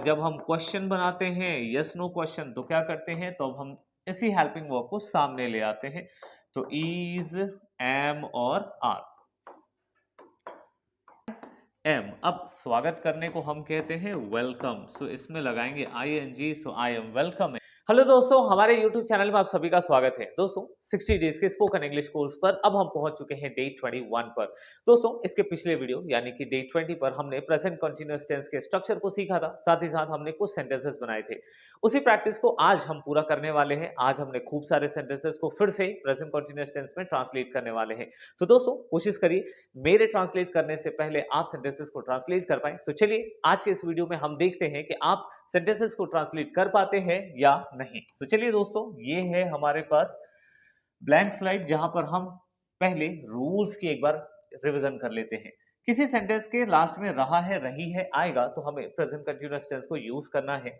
जब हम क्वेश्चन बनाते हैं यस नो क्वेश्चन तो क्या करते हैं, तो अब हम इसी हेल्पिंग वर्ब को सामने ले आते हैं। तो इज, एम और आर। एम, अब स्वागत करने को हम कहते हैं वेलकम, सो इसमें लगाएंगे ING, so I am welcome. Hello दोस्तों, हमारे YouTube चैनल में आप सभी का स्वागत है। दोस्तों 60 डेज के स्पोकन इंग्लिश कोर्स पर अब हम पहुंच चुके हैं डे 21 पर। दोस्तों इसके पिछले वीडियो यानी कि डे 20 पर हमने प्रेजेंट कंटीन्यूअस टेंस के स्ट्रक्चर को सीखा था, साथ ही साथ हमने कुछ सेंटेंसेस बनाए थे। उसी प्रैक्टिस को आज हम पूरा करने वाले हैं। आज हमने खूब सारे सेंटेंसेस को फिर से प्रेजेंट कंटीन्यूअस टेंस में ट्रांसलेट करने वाले हैं। तो दोस्तों कोशिश करिए मेरे ट्रांसलेट करने से पहले आप सेंटेंसेस को ट्रांसलेट कर पाए। तो चलिए आज के इस वीडियो में हम देखते हैं कि आप सेंटेंसेस को ट्रांसलेट कर पाते हैं या नहीं। तो चलिए दोस्तों, ये है हमारे पास ब्लैंक स्लाइड, जहां पर हम पहले रूल्स की एक बार रिवीजन कर लेते हैं। किसी सेंटेंस के लास्ट में रहा है, रही है आएगा तो हमें प्रेजेंट कंटीन्यूअस टेंस को यूज करना है।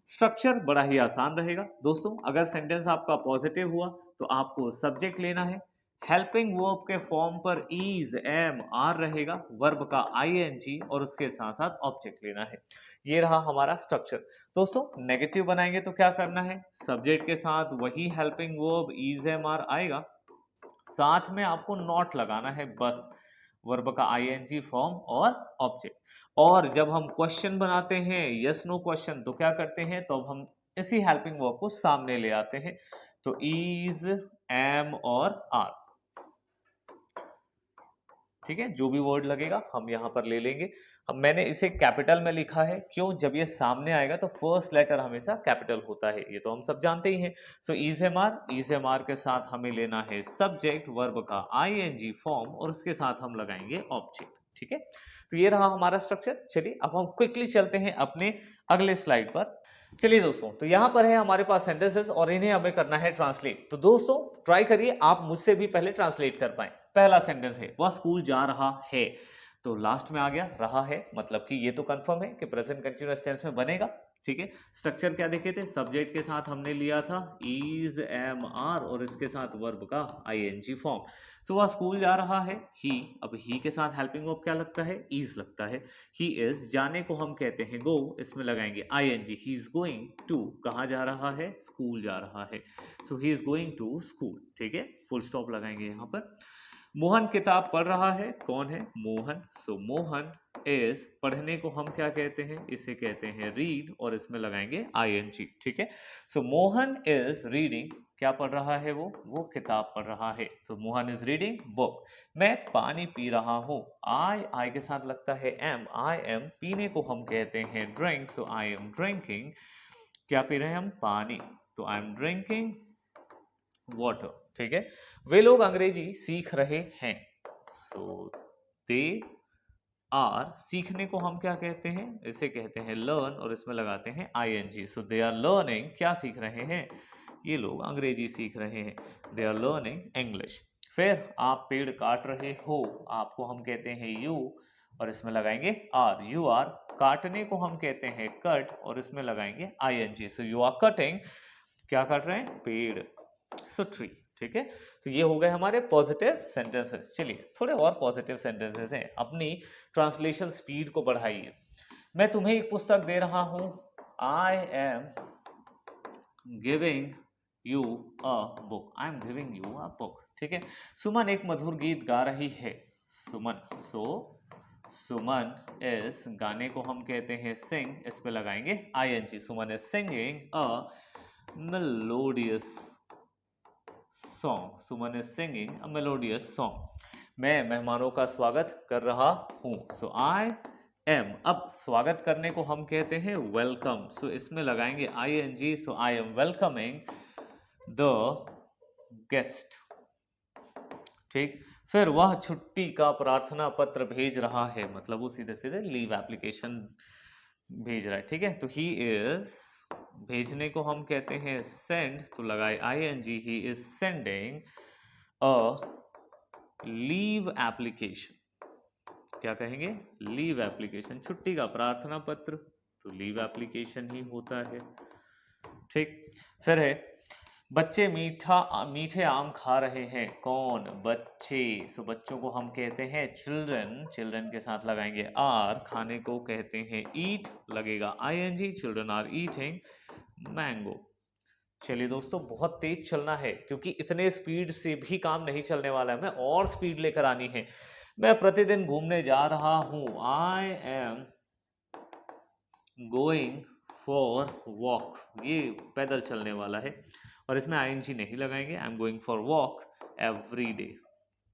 स्ट्रक्चर बड़ा ही आसान रहेगा दोस्तों। अगर सेंटेंस आपका पॉजिटिव हुआ तो आपको सब्जेक्ट लेना है, हेल्पिंग वर्ब के फॉर्म पर इज, एम, आर रहेगा, वर्ब का ING और उसके साथ साथ ऑब्जेक्ट लेना है। ये रहा हमारा स्ट्रक्चर। दोस्तों नेगेटिव बनाएंगे तो क्या करना है, सब्जेक्ट के साथ वही helping verb is, am, are आएगा, साथ में आपको नॉट लगाना है बस, वर्ब का ING फॉर्म और ऑब्जेक्ट। और जब हम क्वेश्चन बनाते हैं यस नो क्वेश्चन तो क्या करते हैं, तो अब हम इसी हेल्पिंग वर्ब को सामने ले आते हैं। तो इज, एम और आर, ठीक है, जो भी वर्ड लगेगा हम यहां पर ले लेंगे। अब मैंने इसे कैपिटल में लिखा है, क्यों, जब ये सामने आएगा तो फर्स्ट लेटर हमेशा कैपिटल होता है, ये तो हम सब जानते ही हैं। सो इज, एम, आर के साथ हमें लेना है सब्जेक्ट, वर्ब का ING फॉर्म और उसके साथ हम लगाएंगे ऑब्जेक्ट। ठीक है, तो ये रहा हमारा स्ट्रक्चर। चलिए अब हम क्विकली चलते हैं अपने अगले स्लाइड पर। चलिए दोस्तों, तो यहां पर है हमारे पास सेंटेंसेस और इन्हें हमें करना है ट्रांसलेट। तो दोस्तों ट्राई करिए आप मुझसे भी पहले ट्रांसलेट कर पाए। पहला सेंटेंस है वह स्कूल जा रहा है, तो लास्ट में आ गया रहा है, मतलब कि ये तो कंफर्म है कि प्रेजेंट कंटीन्यूअस टेंस में बनेगा। ठीक है, स्ट्रक्चर क्या देखे थे, सब्जेक्ट के साथ हमने लिया था इज, एम, आर और इसके साथ वर्ब का ING फॉर्म। तो वह स्कूल जा रहा है, ही, अब ही के साथ हेल्पिंग वर्ब क्या लगता है, इज लगता है। ही इज, जाने को हम कहते हैं गो, इसमें लगाएंगे ING। He is going to, कहाँ जा रहा है, स्कूल जा रहा है, so he is going to school. ठीक है, फुल स्टॉप लगाएंगे यहाँ पर। मोहन किताब पढ़ रहा है, कौन है, मोहन, सो मोहन इज, पढ़ने को हम क्या कहते हैं, इसे कहते हैं रीड और इसमें लगाएंगे ING। ठीक है, सो मोहन इज रीडिंग, क्या पढ़ रहा है वो किताब पढ़ रहा है, तो मोहन इज रीडिंग बुक। मैं पानी पी रहा हूं, आई के साथ लगता है एम, आई एम, पीने को हम कहते हैं drink, so I am drinking, क्या पी रहे हैं हम, पानी, तो आई एम ड्रिंकिंग वाटर। ठीक है, वे लोग अंग्रेजी सीख रहे हैं, सो दे आर, सीखने को हम क्या कहते हैं, इसे कहते हैं लर्न और इसमें लगाते हैं ING। So they are learning, क्या सीख रहे हैं, ये लोग अंग्रेजी सीख रहे हैं, दे आर लर्निंग इंग्लिश। फिर आप पेड़ काट रहे हो, आपको हम कहते हैं यू और इसमें लगाएंगे आर, यू आर, काटने को हम कहते हैं कट और इसमें लगाएंगे ING। So you are cutting, क्या काट रहे हैं, पेड़, सो ट्री। ठीक है, तो ये हो गए हमारे पॉजिटिव सेंटेंसेस। चलिए थोड़े और पॉजिटिव सेंटेंसेस हैं, अपनी ट्रांसलेशन स्पीड को बढ़ाइए। मैं तुम्हें एक पुस्तक दे रहा हूं, I am giving you a book, I am giving you a book. ठीक है, सुमन एक मधुर गीत गा रही है, सुमन, सो सुमन इज, गाने को हम कहते हैं सिंग, इस पे लगाएंगे ING। Suman is singing a melodious song, Suman is singing a melodious song. मैं मेहमानों का स्वागत कर रहा हूं, सो आई एम, अब स्वागत करने को हम कहते हैं वेलकम, सो इसमें लगाएंगे ING। So I am welcoming the guest. ठीक, फिर वह छुट्टी का प्रार्थना पत्र भेज रहा है, मतलब वो सीधे सीधे लीव एप्लीकेशन भेज रहा है। ठीक है, तो ही इज, भेजने को हम कहते हैं सेंड, तो लगाए ING, he is sending a leave application, क्या कहेंगे, लीव एप्लीकेशन, छुट्टी का प्रार्थना पत्र तो लीव एप्लीकेशन ही होता है। ठीक, फिर है बच्चे मीठे आम खा रहे हैं। कौन? बच्चे। सो बच्चों को हम कहते हैं चिल्ड्रन, चिल्ड्रन के साथ लगाएंगे आर, खाने को कहते हैं ईट, लगेगा I N G, children are eating mango. चलिए दोस्तों, बहुत तेज चलना है क्योंकि इतने स्पीड से भी काम नहीं चलने वाला है, मैं और स्पीड लेकर आनी है। मैं प्रतिदिन घूमने जा रहा हूं। I am going for walk, ये पैदल चलने वाला है और इसमें आईएनजी नहीं लगाएंगे। I am going for walk every day,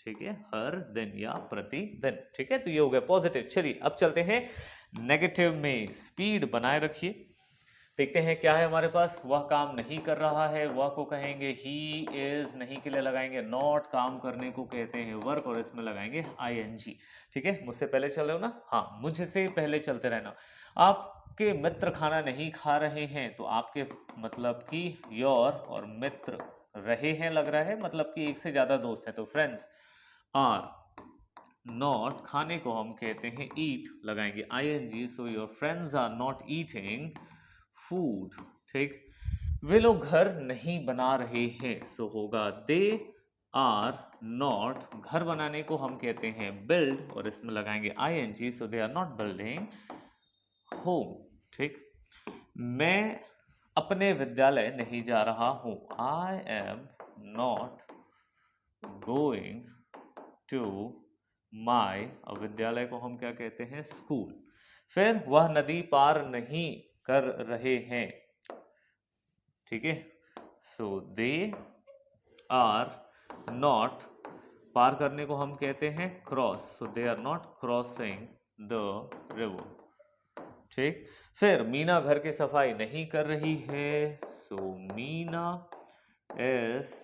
ठीक है, हर दिन या प्रतिदिन, ठीक है। तो ये हो गया पॉजिटिव। चलिए अब चलते हैं नेगेटिव में। स्पीड बनाए रखिए। देखते हैं क्या है हमारे पास। वह काम नहीं कर रहा है, वह को कहेंगे ही इज, नहीं के लिए लगाएंगे नॉट, काम करने को कहते हैं वर्क और इसमें लगाएंगे आईएनजी, ठीक है। मुझसे पहले चल रहे हो ना? हाँ, मुझसे पहले चलते रहना। आपके मित्र खाना नहीं खा रहे हैं, तो आपके मतलब कि योर और मित्र रहे हैं लग रहा है, मतलब कि एक से ज्यादा दोस्त हैं, तो फ्रेंड्स आर नॉट, खाने को हम कहते हैं ईट, लगाएंगे I N G, so your friends are not eating food, ठीक। वे लोग घर नहीं बना रहे हैं, सो होगा दे आर नॉट, घर बनाने को हम कहते हैं बिल्ड और इसमें लगाएंगे I N G, so they are not building home, ठीक। मैं अपने विद्यालय नहीं जा रहा हूं। I am not going to my, विद्यालय को हम क्या कहते हैं? स्कूल। फिर वह नदी पार नहीं कर रहे हैं, ठीक है, सो दे आर नॉट, पार करने को हम कहते हैं cross, so they are not crossing the river, ठीक। फिर मीना घर की सफाई नहीं कर रही है, सो मीना इज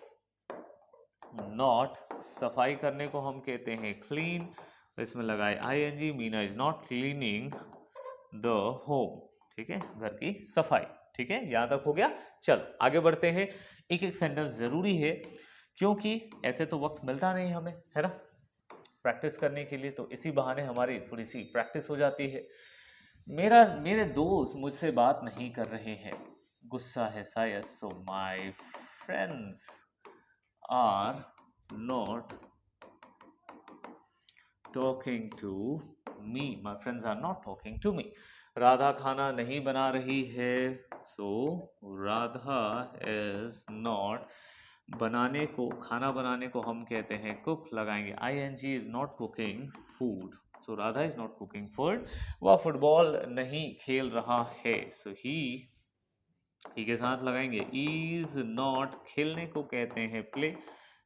नॉट, सफाई करने को हम कहते हैं क्लीन, इसमें लगाए I N G, Meena is not cleaning the home, ठीक है, घर की सफाई, ठीक है। यहां तक हो गया। चल आगे बढ़ते हैं। एक एक सेंटेंस जरूरी है क्योंकि ऐसे तो वक्त मिलता नहीं हमें, है ना, प्रैक्टिस करने के लिए, तो इसी बहाने हमारी थोड़ी सी प्रैक्टिस हो जाती है। मेरे दोस्त मुझसे बात नहीं कर रहे हैं, गुस्सा है शायद, so my friends are not talking to me, my friends are not talking to me. Radha खाना नहीं बना रही है, सो राधा इज नॉट, बनाने को, खाना बनाने को हम कहते हैं कुक, लगाएंगे I N G, is not cooking food, so Radha is not cooking food. वह फुटबॉल नहीं खेल रहा है, सो ही के साथ लगाएंगे इज नॉट, खेलने को कहते हैं प्ले,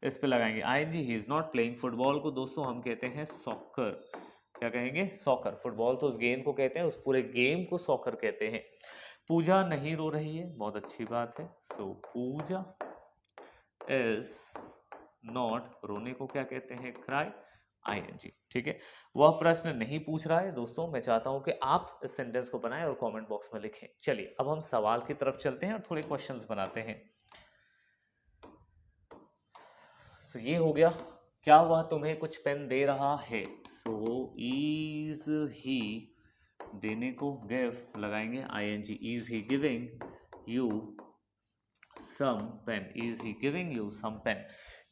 इस पे लगाएंगे I N G, he is not playing. Football को दोस्तों हम कहते हैं सॉकर, क्या कहेंगे? सॉकर। फुटबॉल तो उस गेम को कहते हैं, उस पूरे गेम को सॉकर कहते हैं। पूजा नहीं रो रही है, बहुत अच्छी बात है, सो पूजा इज नॉट, रोने को क्या कहते हैं? क्राई, आईएनजी, ठीक है। वह प्रश्न नहीं पूछ रहा है। दोस्तों मैं चाहता हूं कि आप इस सेंटेंस को बनाएं और कमेंट बॉक्स में लिखें। चलिए अब हम सवाल की तरफ चलते हैं और थोड़े क्वेश्चंस बनाते हैं। सो ये हो गया। क्या वह तुम्हें कुछ पेन दे रहा है? सो इज ही, देने को गिव, लगाएंगे I N G, is he giving you some pen, is he giving you some pen.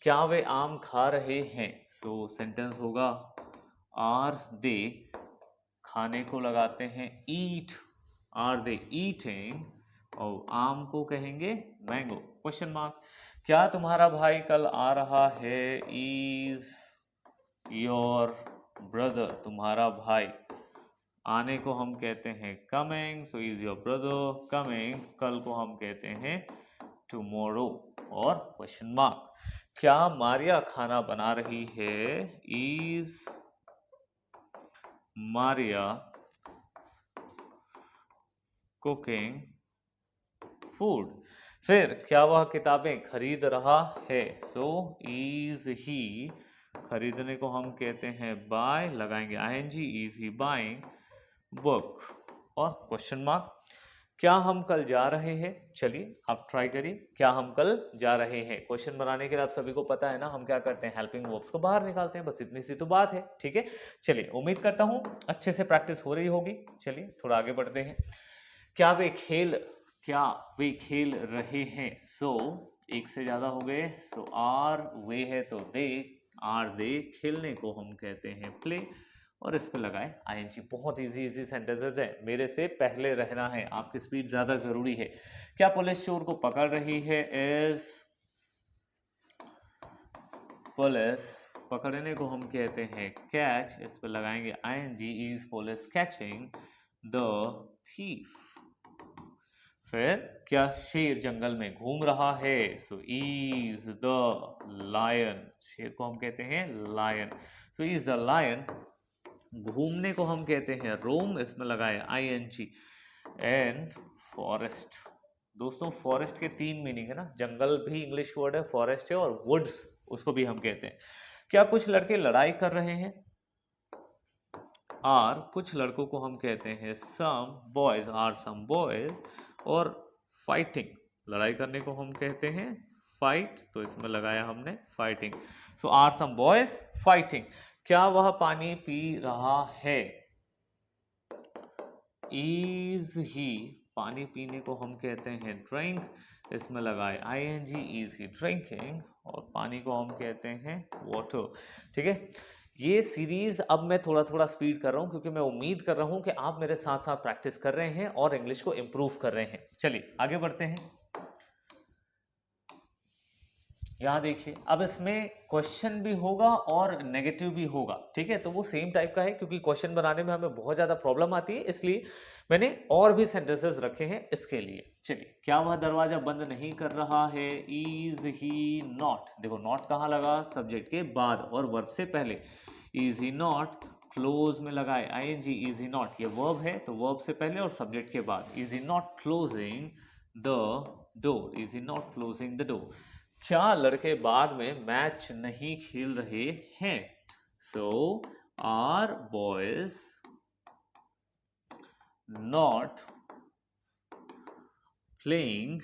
क्या वे आम खा रहे हैं? सो सेंटेंस होगा आर दे, खाने को लगाते हैं ईट, आर दे ईटिंग, और आम को कहेंगे मैंगो, क्वेश्चन मार्क। क्या तुम्हारा भाई कल आ रहा है? इज योर ब्रदर, तुम्हारा भाई, आने को हम कहते हैं coming, so is your brother coming, कल को हम कहते हैं टुमारो, और क्वेश्चन मार्क। क्या मारिया खाना बना रही है? Is Maria cooking food. फिर क्या वह किताबें खरीद रहा है? सो इज ही, खरीदने को हम कहते हैं बाय, लगाएंगे I N G, is he buying book, और क्वेश्चन मार्क। क्या हम कल जा रहे हैं? चलिए आप ट्राई करिए, क्या हम कल जा रहे हैं। क्वेश्चन बनाने के लिए आप सभी को पता है ना, हम क्या करते हैं, हेल्पिंग वर्ब्स को बाहर निकालते हैं, बस इतनी सी तो बात है, ठीक है। चलिए उम्मीद करता हूं अच्छे से प्रैक्टिस हो रही होगी। चलिए थोड़ा आगे बढ़ते हैं। क्या वे खेल रहे हैं? सो एक से ज्यादा हो गए, सो आर वे है तो दे, आर दे, खेलने को हम कहते हैं प्ले, और इस पे लगाए आईएनजी। बहुत इजी इजी सेंटेंसेस है, मेरे से पहले रहना है, आपकी स्पीड ज्यादा जरूरी है। क्या पुलिस चोर को पकड़ रही है, इज पुलिस, पकड़ने को हम कहते हैं कैच, इस पे लगाएंगे I N G, is police catching the thief. फिर क्या शेर जंगल में घूम रहा है, सो इज द लायन, शेर को हम कहते हैं lion, so is the lion. घूमने को हम कहते हैं रोम, इसमें लगाए आईएनजी। एंड फॉरेस्ट, दोस्तों फॉरेस्ट के तीन मीनिंग है ना, जंगल भी इंग्लिश वर्ड है, फॉरेस्ट है, और वुड्स उसको भी हम कहते हैं। क्या कुछ लड़के लड़ाई कर रहे हैं, आर, कुछ लड़कों को हम कहते हैं some boys, are some boys, और फाइटिंग, लड़ाई करने को हम कहते हैं फाइट, तो इसमें लगाया हमने fighting, so are some boys fighting. क्या वह पानी पी रहा है, इज ही, पानी पीने को हम कहते हैं ड्रिंक, इसमें लगाए आईएनजी, इज ही ड्रिंकिंग, और पानी को हम कहते हैं वाटर। ठीक है, ये सीरीज अब मैं थोड़ा थोड़ा स्पीड कर रहा हूं क्योंकि मैं उम्मीद कर रहा हूं कि आप मेरे साथ साथ प्रैक्टिस कर रहे हैं और इंग्लिश को इंप्रूव कर रहे हैं। चलिए आगे बढ़ते हैं। यहाँ देखिए, अब इसमें क्वेश्चन भी होगा और नेगेटिव भी होगा, ठीक है, तो वो सेम टाइप का है, क्योंकि क्वेश्चन बनाने में हमें बहुत ज्यादा प्रॉब्लम आती है, इसलिए मैंने और भी सेंटेंसेस रखे हैं इसके लिए। चलिए, क्या वह दरवाजा बंद नहीं कर रहा है, इज ही नॉट, देखो नॉट कहाँ लगा, सब्जेक्ट के बाद और वर्ब से पहले, इज ही नॉट क्लोज में लगाए आईएनजी, इज ही नॉट, ये वर्ब है तो वर्ब से पहले और सब्जेक्ट के बाद, is he not closing the door, is he not closing the door. क्या लड़के बाग में मैच नहीं खेल रहे हैं, so are boys not playing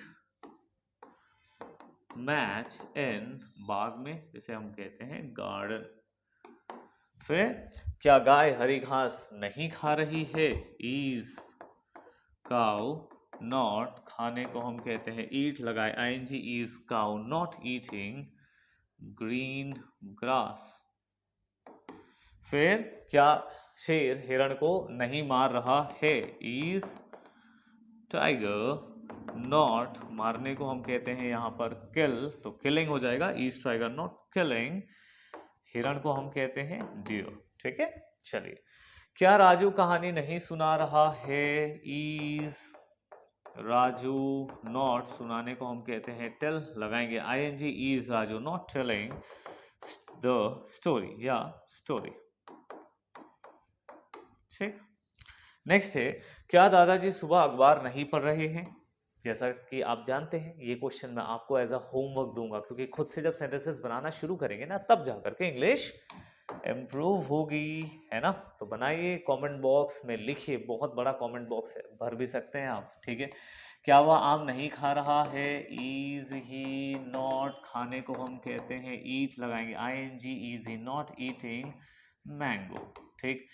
match in, बाग में जिसे हम कहते हैं गार्डन। फिर क्या गाय हरी घास नहीं खा रही है, इज काउ नॉट, खाने को हम कहते हैं ईट, लगाए ING, is cow not eating green grass. फिर क्या शेर हिरण को नहीं मार रहा है, इज टाइगर नॉट, मारने को हम कहते हैं यहाँ पर किल, तो किलिंग हो जाएगा, इज टाइगर नॉट किलिंग, हिरण को हम कहते हैं डियर। ठीक है, चलिए, क्या राजू कहानी नहीं सुना रहा है, इज राजू नॉट, सुनाने को हम कहते हैं टेल, लगाएंगे I N G, is Raju not telling the story या स्टोरी। ठीक, नेक्स्ट है, क्या दादाजी सुबह अखबार नहीं पढ़ रहे हैं, जैसा कि आप जानते हैं ये क्वेश्चन मैं आपको एज अ होमवर्क दूंगा, क्योंकि खुद से जब सेंटेंसेस बनाना शुरू करेंगे ना तब जाकर के इंग्लिश इम्प्रूव होगी, है ना। तो बनाइए, कमेंट बॉक्स में लिखिए, बहुत बड़ा कमेंट बॉक्स है, भर भी सकते हैं आप। ठीक है, क्या वह आम नहीं खा रहा है, इज ही नॉट, खाने को हम कहते हैं ईट, लगाएंगे I N G, is he not eating mango. ठीक,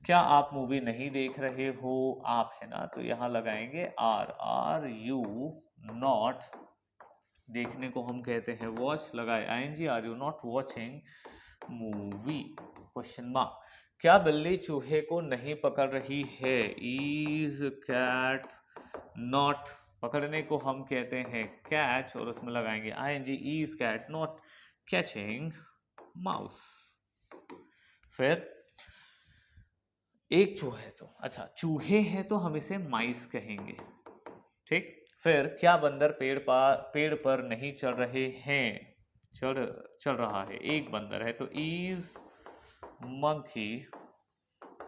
क्या आप मूवी नहीं देख रहे हो, आप, है ना, तो यहाँ लगाएंगे आर यू नॉट, देखने को हम कहते हैं वॉच, लगाए I N G, are you not watching movie, question mark. क्या बिल्ली चूहे को नहीं पकड़ रही है, इज कैट नॉट, पकड़ने को हम कहते हैं कैच, और उसमें लगाएंगे I N G, is cat not catching mouse. फिर एक चूहा है, तो अच्छा चूहे हैं तो हम इसे माइस कहेंगे। ठीक, फिर क्या बंदर पेड़ पर नहीं चढ़ रहे हैं, चढ़ रहा है, एक बंदर है तो इज मंकी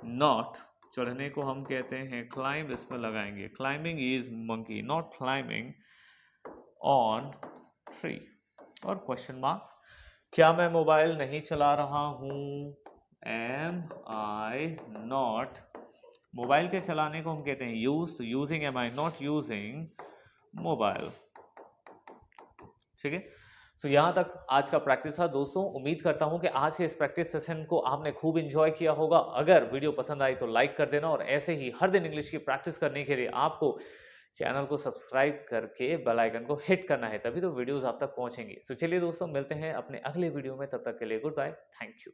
नॉट, चढ़ने को हम कहते हैं क्लाइंब, इसमें लगाएंगे climbing, is monkey not climbing on tree, और क्वेश्चन मार्क। क्या मैं मोबाइल नहीं चला रहा हूं, एम आई नॉट, मोबाइल के चलाने को हम कहते हैं यूज, तो using, am I not using mobile. ठीक है, तो यहाँ तक आज का प्रैक्टिस था दोस्तों। उम्मीद करता हूँ कि आज के इस प्रैक्टिस सेशन को आपने खूब एंजॉय किया होगा। अगर वीडियो पसंद आई तो लाइक कर देना, और ऐसे ही हर दिन इंग्लिश की प्रैक्टिस करने के लिए आपको चैनल को सब्सक्राइब करके बेल आइकन को हिट करना है, तभी तो वीडियोस आप तक पहुंचेंगी। तो चलिए दोस्तों, मिलते हैं अपने अगले वीडियो में, तब तक के लिए गुड बाय, थैंक यू।